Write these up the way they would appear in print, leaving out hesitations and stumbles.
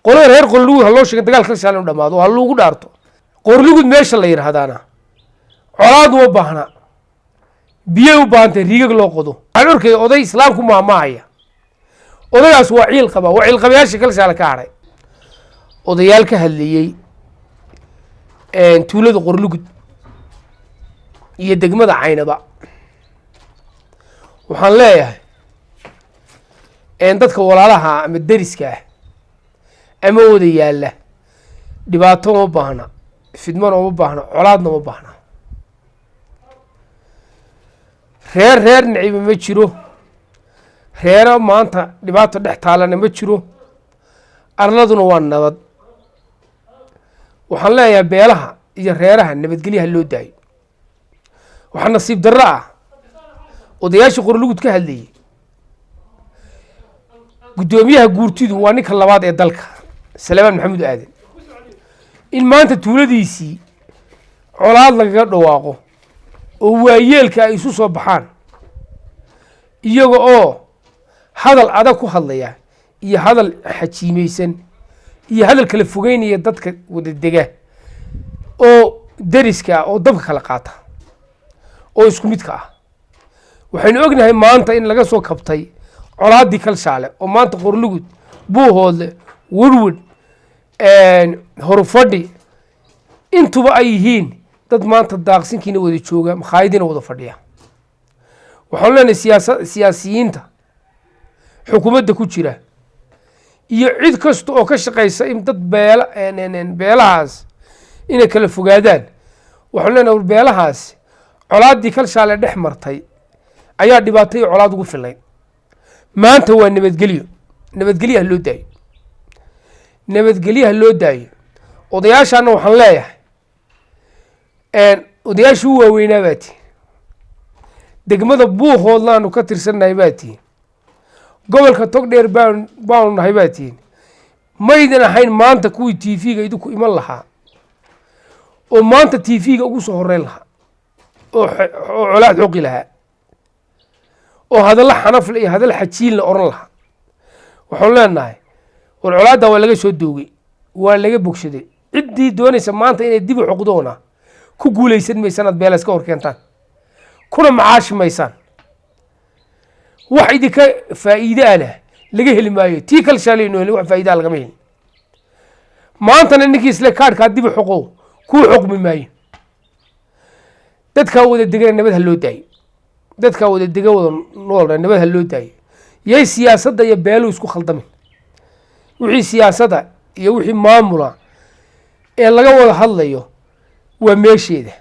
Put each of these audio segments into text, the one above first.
qolada reer qorlugud ha loo sheegay dagaal kala shaalan dhamaado ha loogu dhaarto qorlugud meesha la yiraahdana colaad uma baahna biyo u baahantay riigag loo qodo waxaan arkay oday islaamku maamaaya odaygaas waa ciil qaba waa ciil qabayaasha kala shaalan ka haray odayaal ka hadlayay tuulada qorlugud iyo degmada Caynaba waxaan leeyahay dadka walaalaha ama deriska ah ama wada yaala dhibaato ma baahna fidman ma baahna colaadna ma baahna reer niciib ma jiro reero maanta dhibaato dhex taalana ma jiro arladuna waa nabad waxaan leeyahay beelaha iyo reeraha nabadgelyaha loo daayo waxa nasiib darro ah odayaasha qorlugud ka hadlayay gudoomiyaha guurtidu waa ninka labaad ee dalka Salmaan Maxamuud Aadan in maanta tuuladiisii colaad laga dhawaaqo oo waayeelka ay isu soo baxaan iyaga oo hadal adag ku hadlaya iyo hadal xajiimeysan iyo hadal kala fogeynaya dadka wada dega oo deriska oo dabka kala qaata oo isku midka ah waxaynu ognahay maanta in laga soo kabtay colaadii kal shaale oo maanta qorlugud buuhoodle warwad horfadhi intuba ay yihiin dad maanta daaqsinkiina wada jooga makhaayadina wada fadhiya waxaan leenahay siyaasiyiinta xukuumadda ku jira iyo cid kasta oo ka shaqeysa in dad beelahaas inay kala fogaadaan waxaan leenahay beelahaas colaadii kal shaale dhex martay ayaa dhibaatay colaad ugu filay maanta waa nabadgelyaha loo daayo nabadgelyaha loo daayo odayaashana waxaan leeyahay odayaasha u waaweynaa baa tihiin degmada buuhoodlaanu ka tirsannahay baa tihiin gobolka togdheer baanu nahay baa tihiin maydan ahayn maanta kuwii tv-ga idinku iman lahaa oo maanta tv-ga ugu soo horeyn lahaa oo colaad xoqi lahaa oo hadalla xanafle iyo hadal xajiilna oran lahaa waxaan leenahay war colaadda waa laga soo doogay waa laga bogsaday ciddii doonaysa maanta inay dib u xoqdoona ku guulaysan maysaan aad beela iska hor keentaan kuna macaashi maysaan wax idinka faa'iide ah leh laga heli maayo tii kal shaalayno heli wax faa'iide lagama helin maantana ninkii isla kaadhkaa dib u xoqo kuu xukmi maayo dadkaa wada degan nabad ha loo daayo dadkaa wada degan wada noolna nabad ha loo daayo yay siyaasadda iyo beelu isku khaldamin wixii siyaasadda iyo wixii maamula ee laga wada hadlayo waa meesheeda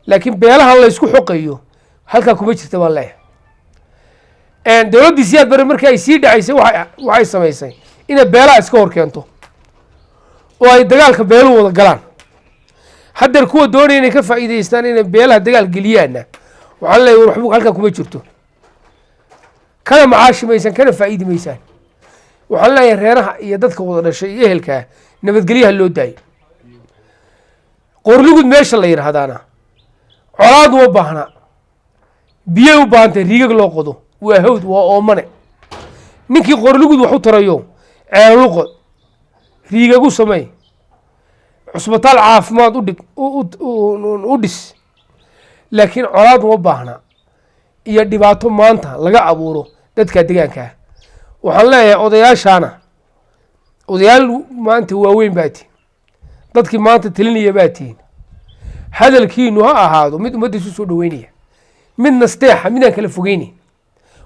laakiin beelaha la isku xoqayo halkaa kuma jirta baan leeyahay dowladdii siyaad bare markii ay sii dhacaysay waxay samaysay inay beelaha iska hor keento oo ay dagaalka beelu wada galaan haddeer kuwa doonaya inay ka faa'iidaystaan inay beelaha dagaal geliyaanna waxaan leeyahay war waxba halkaa kuma jirto kana macaashi maysaan kana faa'iidi maysaan waxaan leeyahay reeraha iyo dadka wada dhashay iyo ehelkaa nabadgelyaha loo daayo qorlugud meesha la yidhaahdana colaad uma baahna biyo u baahantay riigag loo qodo waa hawd waa oomane ninkii qorlugud wax u tarayo ceelu qod riigagu samey cusbitaal caafimaad u dhis laakiin colaad uma baahna iyo dhibaato maanta laga abuuro dadka deegaanka waxaan leeyahay odayaal maanta waaweyn baa tihiin dadkii maanta talinaya baa tihiin hadalkiinu ha ahaado mid ummadda isu soo dhaweynaya mid nasteexa midaan kala fogeynayn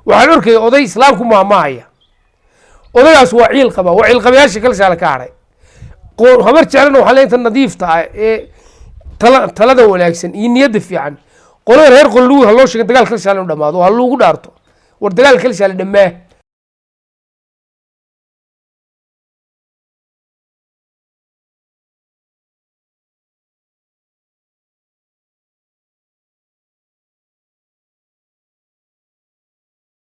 waxaan arkay oday islaamku maamaaya odaygaas waa ciil qaba waa ciil qabayaasha kala shaala ka haray habar jeclana waxaa leeyahay tan nadiifta ah ee talada wanaagsan iyo niyadda fiican qolada reer qorlugud ha loo sheegay dagaal kala shaala dhamaado ha loogu dhaarto war dagaal kala shaala dhamaa